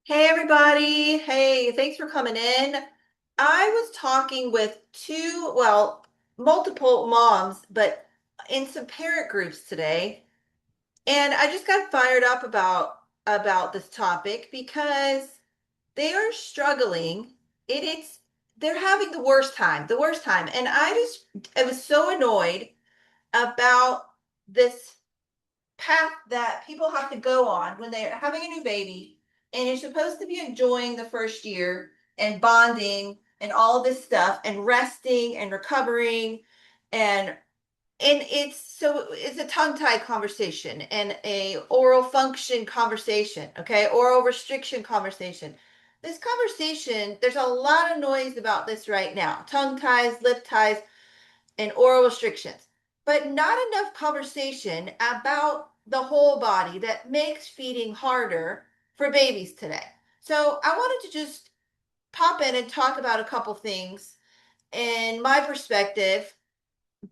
Hey everybody. Hey, thanks for coming in. I was talking with multiple moms, but in some parent groups today, and I just got fired up about this topic because they are struggling. It's they're having the worst time. And I was so annoyed about this path that people have to go on when they're having a new baby and you're supposed to be enjoying the first year and bonding and all this stuff and resting and recovering and it's a tongue-tied conversation and a oral function conversation, okay, oral restriction conversation. This conversation, there's a lot of noise about this right now: tongue ties, lip ties, and oral restrictions, but not enough conversation about the whole body that makes feeding harder for babies today. So I wanted to just pop in and talk about a couple things in my perspective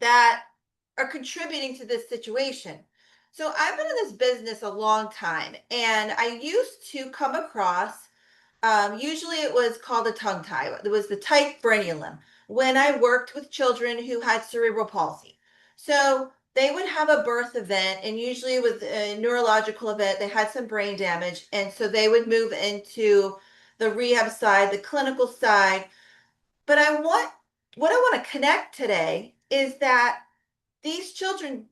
that are contributing to this situation. So I've been in this business a long time, and I used to come across, usually it was called a tongue tie. It was the tight frenulum when I worked with children who had cerebral palsy. So they would have a birth event, and usually it was a neurological event. They had some brain damage, and so they would move into the rehab side, the clinical side. But what I want to connect today is that these children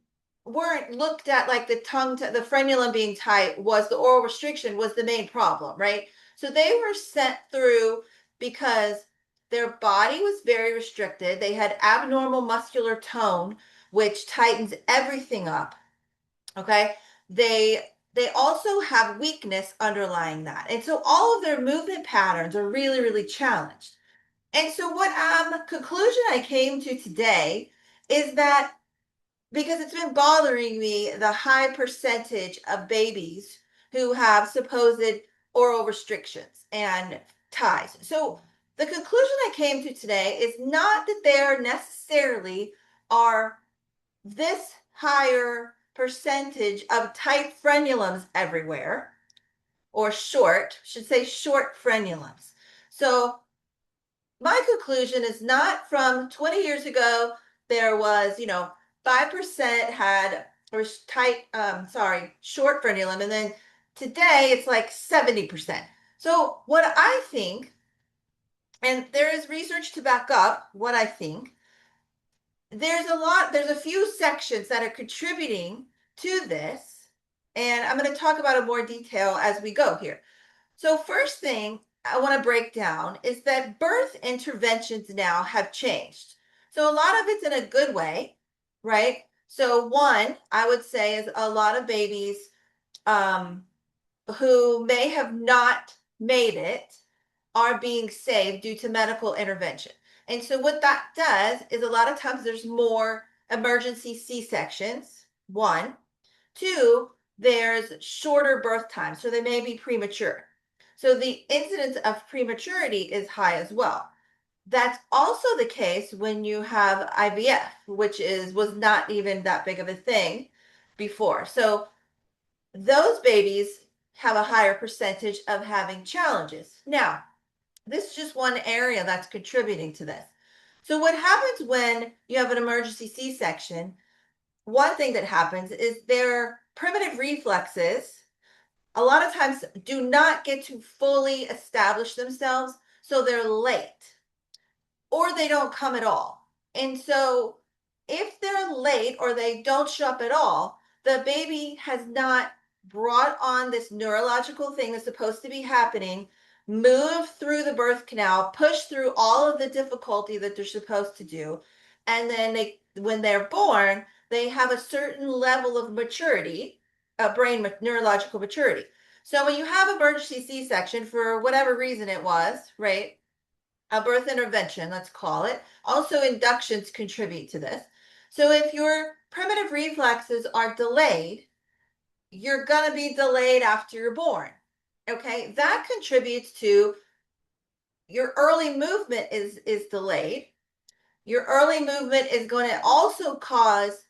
weren't looked at like the frenulum being tight was the oral restriction was the main problem, right? So they were sent through because their body was very restricted. They had abnormal muscular tone, which tightens everything up. Okay. They also have weakness underlying that. And so all of their movement patterns are really, really challenged. And so what conclusion I came to today is that because it's been bothering me, the high percentage of babies who have supposed oral restrictions and ties. So the conclusion I came to today is not that there necessarily are this higher percentage of tight frenulums everywhere, or should say short frenulums. So my conclusion is not from 20 years ago, there was, 5% had or tight, short frenulum, and then today it's like 70%. So what I think, and there is research to back up what I think, there's a few sections that are contributing to this, and I'm going to talk about in more detail as we go here. So, first thing I want to break down is that birth interventions now have changed. So, a lot of it's in a good way, right? So, one, I would say, is a lot of babies um, who may have not made it are being saved due to medical intervention. And so, what that does is a lot of times there's more emergency C sections, one. Two, there's shorter birth time, so they may be premature. So the incidence of prematurity is high as well. That's also the case when you have IVF, which was not even that big of a thing before. So those babies have a higher percentage of having challenges. Now, this is just one area that's contributing to this. So what happens when you have an emergency C-section? One thing that happens is their primitive reflexes a lot of times do not get to fully establish themselves, so they're late or they don't come at all. And so if they're late or they don't show up at all, the baby has not brought on this neurological thing that's supposed to be happening, move through the birth canal, push through all of the difficulty that they're supposed to do. And then when they're born, they have a certain level of maturity, brain neurological maturity. So when you have emergency C-section for whatever reason it was, right? A birth intervention, let's call it. Also, inductions contribute to this. So, if your primitive reflexes are delayed, you're going to be delayed after you're born. Okay, that contributes to your early movement is delayed. Your early movement is going to also cause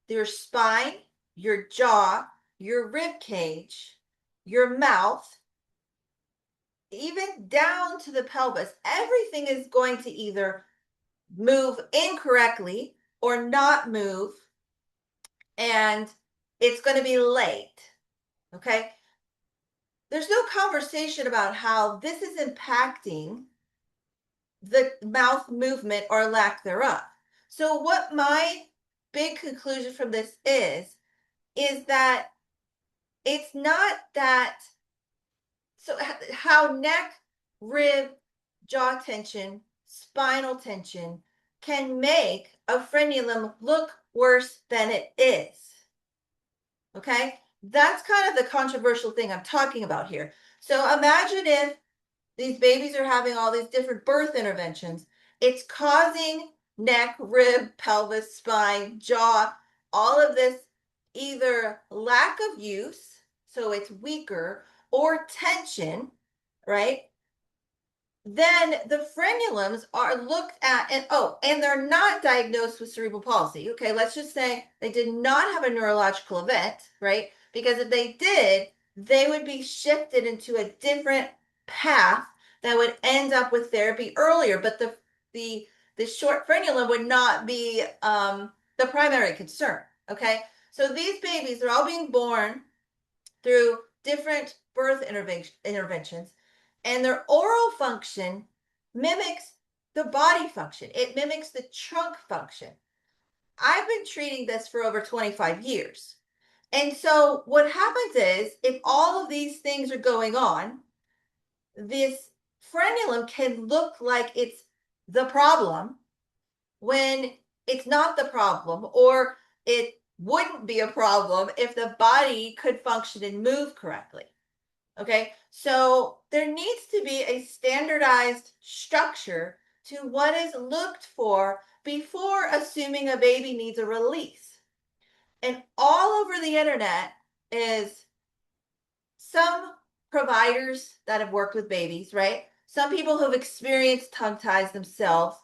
your spine, your jaw, your rib cage, your mouth, even down to the pelvis, everything is going to either move incorrectly or not move, and it's going to be late. Okay. There's no conversation about how this is impacting the mouth movement or lack thereof. So, what my big conclusion from this is that it's not that. So, how neck, rib, jaw tension, spinal tension can make a frenulum look worse than it is. Okay. That's kind of the controversial thing I'm talking about here. So, imagine if these babies are having all these different birth interventions. It's causing neck, rib, pelvis, spine, jaw, all of this either lack of use, so it's weaker, or tension, right? Then the frenulums are looked at, and oh, and they're not diagnosed with cerebral palsy. Okay, let's just say they did not have a neurological event, right? Because if they did, they would be shifted into a different path that would end up with therapy earlier. But the the short frenulum would not be the primary concern. Okay, so these babies are all being born through different birth interventions, and their oral function mimics the body function. It mimics the trunk function. I've been treating this for over 25 years. And so what happens is if all of these things are going on, this frenulum can look like it's the problem when it's not the problem, or it wouldn't be a problem if the body could function and move correctly. Okay, so there needs to be a standardized structure to what is looked for before assuming a baby needs a release. And all over the internet is some providers that have worked with babies, right? Some people who've experienced tongue ties themselves,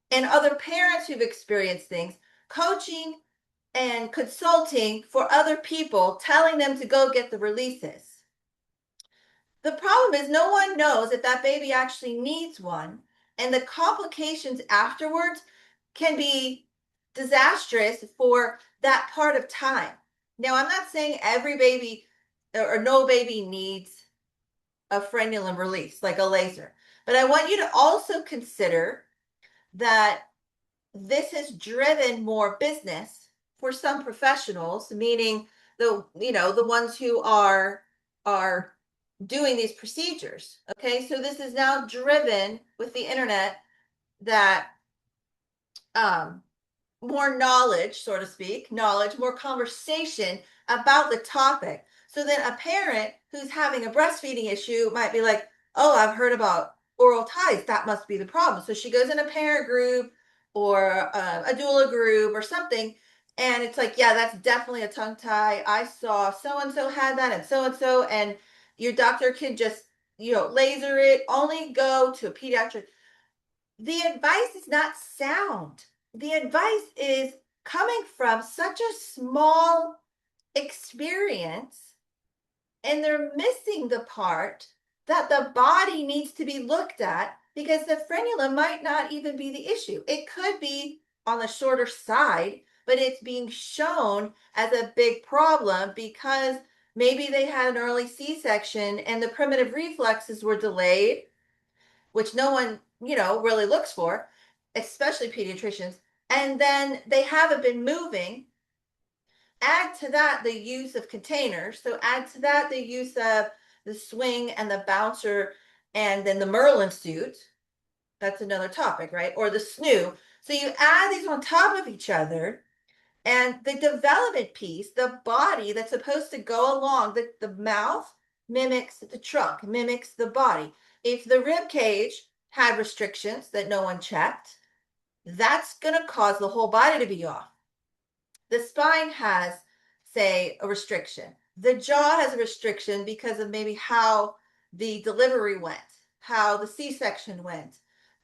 and other parents who've experienced things, coaching and consulting for other people, telling them to go get the releases. The problem is no one knows if that baby actually needs one, and the complications afterwards can be disastrous for that part of time. Now, I'm not saying every baby or no baby needs a frenulum release like a laser, but I want you to also consider that this has driven more business for some professionals, meaning the ones who are doing these procedures. Okay, so this is now driven with the internet that um more knowledge, so to speak, knowledge, more conversation about the topic. So then a parent who's having a breastfeeding issue might be like, oh, I've heard about oral ties. That must be the problem. So she goes in a parent group or a doula group or something. And it's like, yeah, that's definitely a tongue tie. I saw so and so had that and so and so. And your doctor can just, laser it, only go to a pediatric. The advice is not sound. The advice is coming from such a small experience, and they're missing the part that the body needs to be looked at because the frenulum might not even be the issue. It could be on the shorter side, but it's being shown as a big problem because maybe they had an early C-section and the primitive reflexes were delayed, which no one, really looks for, especially pediatricians. And then they haven't been moving. Add to that the use of containers. So add to that the use of the swing and the bouncer and then the Merlin suit. That's another topic, right? Or the snoo. So you add these on top of each other, and the development piece, the body that's supposed to go along, the mouth mimics the trunk, mimics the body. If the rib cage had restrictions that no one checked, that's going to cause the whole body to be off. The spine has, say, a restriction. The jaw has a restriction because of maybe how the delivery went, how the C-section went.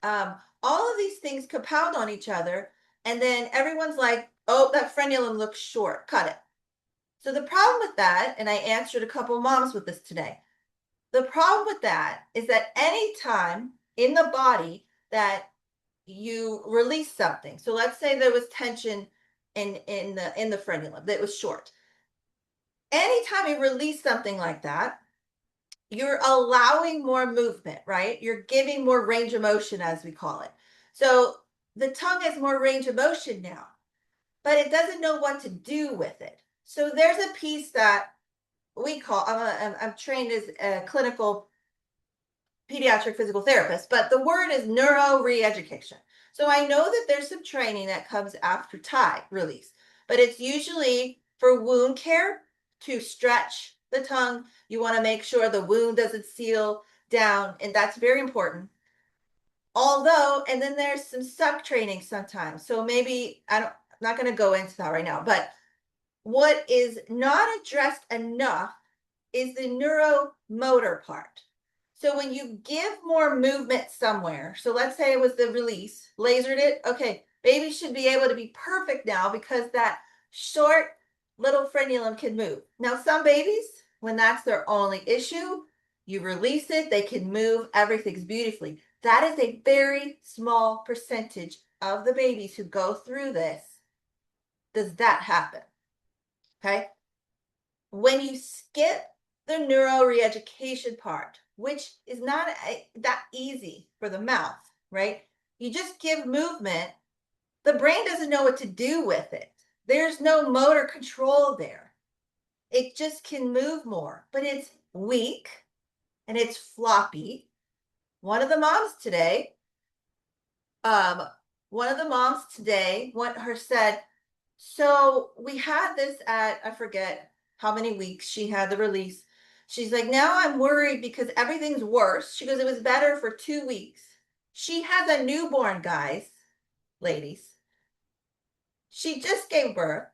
All of these things compound on each other, and then everyone's like, oh, that frenulum looks short, cut it. So the problem with that, and I answered a couple moms with this today, The problem with that is that any time in the body that you release something, so let's say there was tension in the frenulum that was short. Anytime you release something like that, you're allowing more movement, right? You're giving more range of motion, as we call it. So the tongue has more range of motion now, but it doesn't know what to do with it. So there's a piece that we call, I'm trained as a clinical pediatric physical therapist, but the word is neuro re-education. So I know that there's some training that comes after tie release, but it's usually for wound care to stretch the tongue. You want to make sure the wound doesn't seal down, and that's very important. Although, and then there's some suck training sometimes. So maybe I'm not going to go into that right now, but what is not addressed enough is the neuromotor part. So when you give more movement somewhere, so let's say it was the release, lasered it, okay, baby should be able to be perfect now because that short little frenulum can move. Now, some babies, when that's their only issue, you release it, they can move, everything's beautifully. That is a very small percentage of the babies who go through this. Does that happen? Okay. When you skip the neuro re-education part, which is not that easy for the mouth, right? You just give movement, the brain doesn't know what to do with it. There's no motor control there. It just can move more, but it's weak and it's floppy. One of the moms today, um, what her said, so we had this at, I forget how many weeks she had the release. She's like, now I'm worried because everything's worse. She goes, it was better for 2 weeks. She has a newborn, guys, ladies. She just gave birth.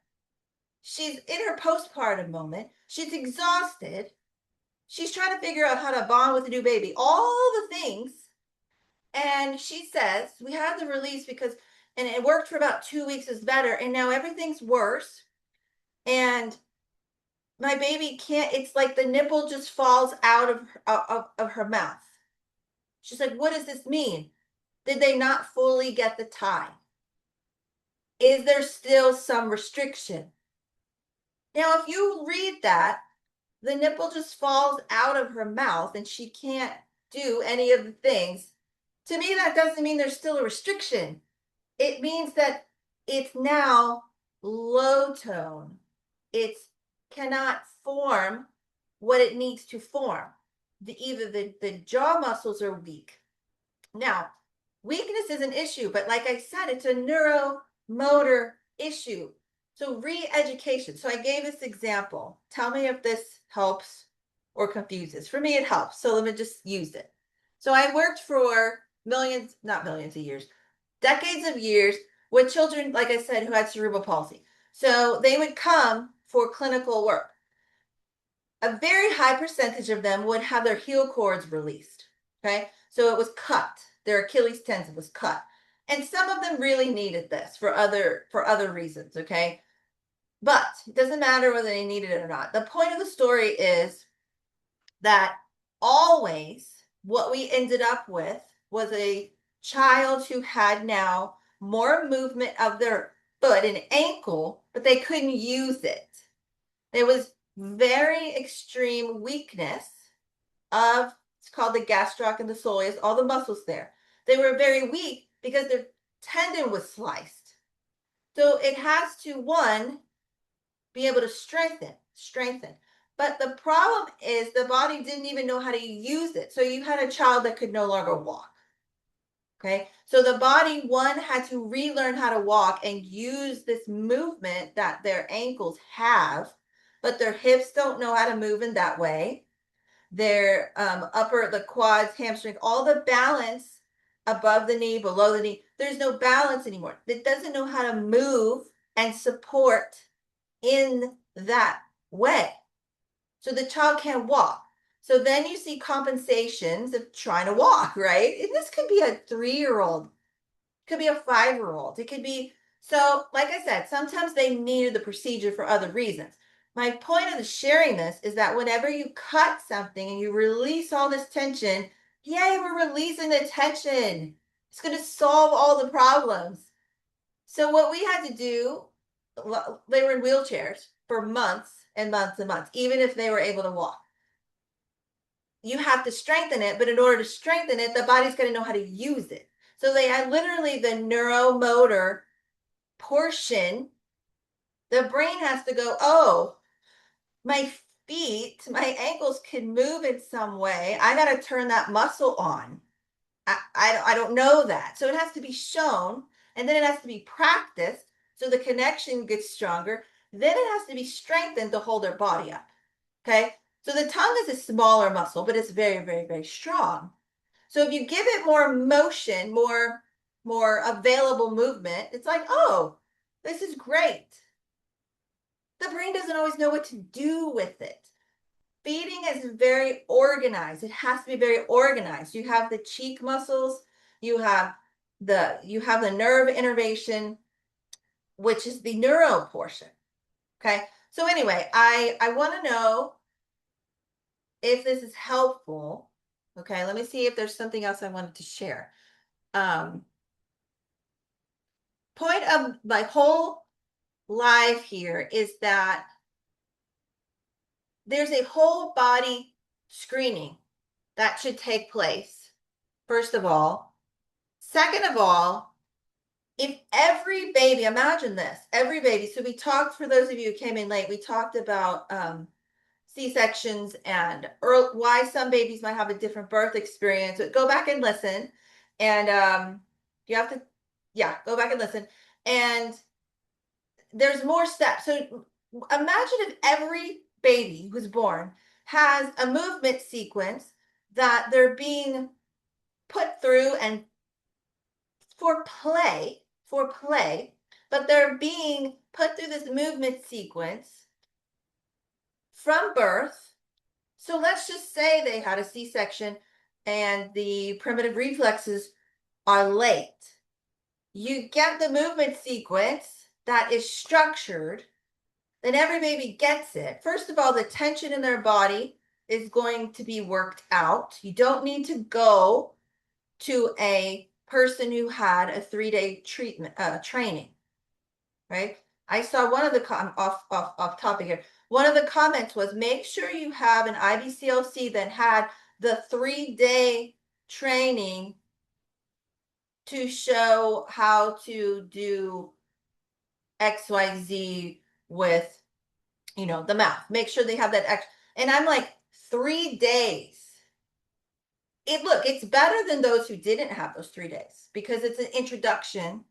She's in her postpartum moment. She's exhausted. She's trying to figure out how to bond with a new baby, all the things. And she says, we had the release because, and it worked for about 2 weeks, is better. And now everything's worse. And my baby can't, it's like the nipple just falls out of her mouth. She's like, what does this mean? Did they not fully get the tie? Is there still some restriction? Now, if you read that, the nipple just falls out of her mouth and she can't do any of the things. To me, that doesn't mean there's still a restriction. It means that it's now low tone. It cannot form what it needs to form. Either the jaw muscles are weak. Now, weakness is an issue, but like I said, it's a neuromotor issue. So re-education. So I gave this example. Tell me if this helps or confuses. For me, it helps. So let me just use it. So I worked for millions, not millions of years, decades of years with children, like I said, who had cerebral palsy. So they would come for clinical work. A very high percentage of them would have their heel cords released. Okay. So it was cut. Their Achilles tendon was cut. And some of them really needed this for other reasons. Okay. But it doesn't matter whether they needed it or not. The point of the story is that always what we ended up with was a child who had now more movement of their foot and ankle, but they couldn't use it. There was very extreme weakness of, it's called the gastroc and the soleus, all the muscles there. They were very weak because their tendon was sliced. So it has to, one, be able to strengthen. But the problem is the body didn't even know how to use it. So you had a child that could no longer walk. Okay. So the body, one, had to relearn how to walk and use this movement that their ankles have, but their hips don't know how to move in that way. Their the quads, hamstrings, all the balance above the knee, below the knee, there's no balance anymore. It doesn't know how to move and support in that way. So the child can't walk. So then you see compensations of trying to walk, right? And this could be a 3-year-old, could be a 5-year-old. It could be, so like I said, sometimes they needed the procedure for other reasons. My point of sharing this is that whenever you cut something and you release all this tension, yay, we're releasing the tension. It's going to solve all the problems. So what we had to do, they were in wheelchairs for months and months and months, even if they were able to walk. You have to strengthen it, but in order to strengthen it, the body's going to know how to use it. So they had literally the neuromotor portion. The brain has to go, oh, my feet, my ankles can move in some way. I got to turn that muscle on. I don't know that. So it has to be shown, and then it has to be practiced so the connection gets stronger. Then it has to be strengthened to hold their body up. Okay. So the tongue is a smaller muscle, but it's very, very, very strong. So if you give it more motion, more available movement, it's like, oh, this is great. The brain doesn't always know what to do with it. Feeding is very organized. It has to be very organized. You have the cheek muscles, you have the nerve innervation, which is the neuro portion. Okay. So anyway, I want to know if this is helpful. Okay, let me see if there's something else I wanted to share. Um, Point of my whole life here is that there's a whole body screening that should take place, first of all. Second of all, if every baby, imagine this, every baby, so we talked, for those of you who came in late, we talked about C-sections and why some babies might have a different birth experience. So go back and listen. And you have to, yeah, go back and listen. And there's more steps. So imagine if every baby who's born has a movement sequence that they're being put through and for play, but they're being put through this movement sequence from birth. So let's just say they had a C-section and the primitive reflexes are late. You get the movement sequence that is structured, then every baby gets it. First of all, the tension in their body is going to be worked out. You don't need to go to a person who had a 3-day treatment training, right? I saw one of the off topic here. One of the comments was, make sure you have an IBCLC that had the 3-day training to show how to do XYZ with, the mouth. Make sure they have that and I'm like, 3 days. It's better than those who didn't have those 3 days because it's an introduction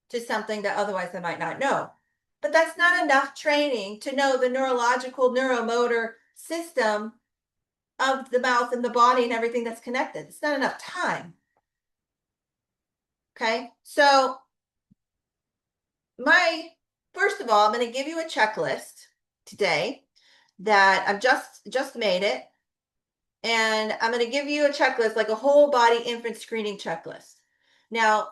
to something that otherwise they might not know. But that's not enough training to know the neurological, neuromotor system of the mouth and the body and everything that's connected. It's not enough time. Okay. So first of all, I'm going to give you a checklist today that I've just made it. And I'm going to give you a checklist, like a whole body infant screening checklist. Now,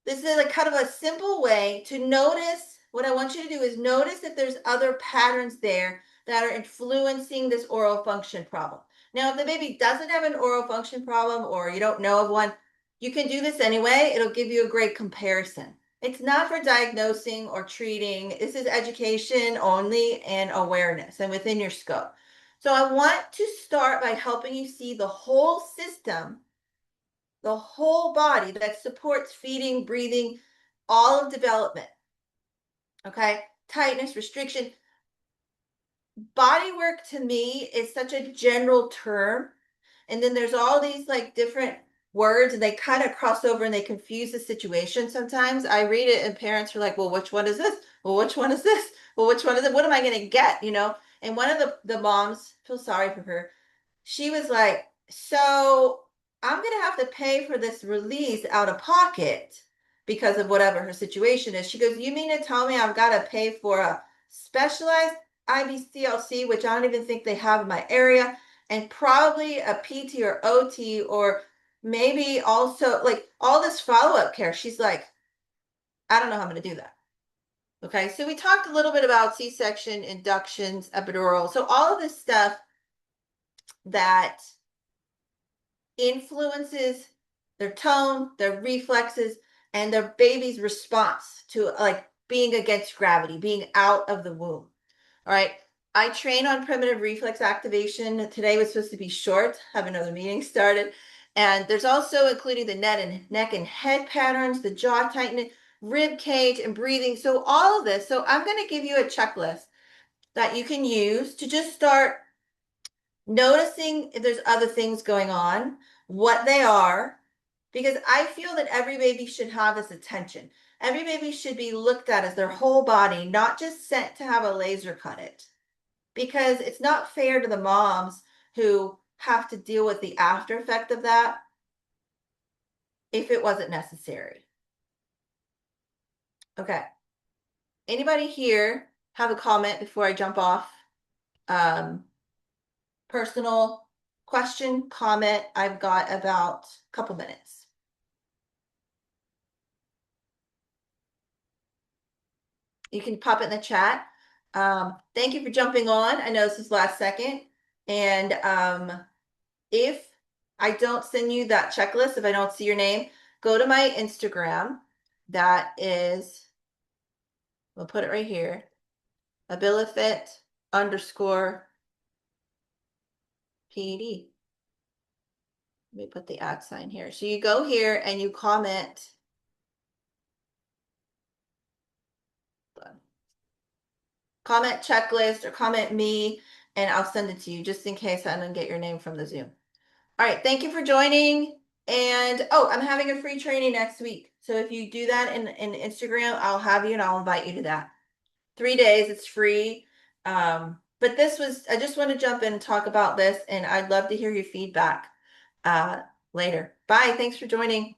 this is like kind of a simple way to notice. What I want you to do is notice if there's other patterns there that are influencing this oral function problem. Now, if the baby doesn't have an oral function problem or you don't know of one, you can do this anyway. It'll give you a great comparison. It's not for diagnosing or treating. This is education only and awareness and within your scope. So I want to start by helping you see the whole system, the whole body that supports feeding, breathing, all of development. Okay. Tightness, restriction. Body work to me is such a general term. And then there's all these like different words and they kind of cross over and they confuse the situation. Sometimes I read it and parents are like, well, which one is this? Well, which one is this? Well, which one is it? What am I going to get? And one of the moms, feel sorry for her, she was like, so I'm going to have to pay for this release out of pocket because of whatever her situation is. She goes, you mean to tell me I've got to pay for a specialized IBCLC, which I don't even think they have in my area, and probably a PT or OT, or maybe also like all this follow-up care. She's like, I don't know how I'm going to do that. Okay, so we talked a little bit about C-section, inductions, epidural. So all of this stuff that influences their tone, their reflexes, and their baby's response to like being against gravity, being out of the womb. All right. I train on primitive reflex activation. Today was supposed to be short, have another meeting started. And there's also including the neck and head patterns, the jaw tightening, rib cage, and breathing. So all of this. So I'm going to give you a checklist that you can use to just start noticing if there's other things going on, what they are, because I feel that every baby should have this attention. Every baby should be looked at as their whole body, not just sent to have a laser cut it, because it's not fair to the moms who have to deal with the after effect of that if it wasn't necessary. Okay. Anybody here have a comment before I jump off? Um, Personal question, comment. I've got about a couple minutes. You can pop it in the chat. Thank you for jumping on. I know this is last second. And if I don't send you that checklist, if I don't see your name, go to my Instagram. That is, we'll put it right here, abilifit underscore PED. Let me put the @ sign here. So you go here and you comment. Comment checklist or comment me, and I'll send it to you just in case I don't get your name from the Zoom. All right, thank you for joining. And oh, I'm having a free training next week. So if you do that in Instagram, I'll have you and I'll invite you to that. 3 days, it's free. But this was, I just want to jump in and talk about this, and I'd love to hear your feedback later. Bye. Thanks for joining.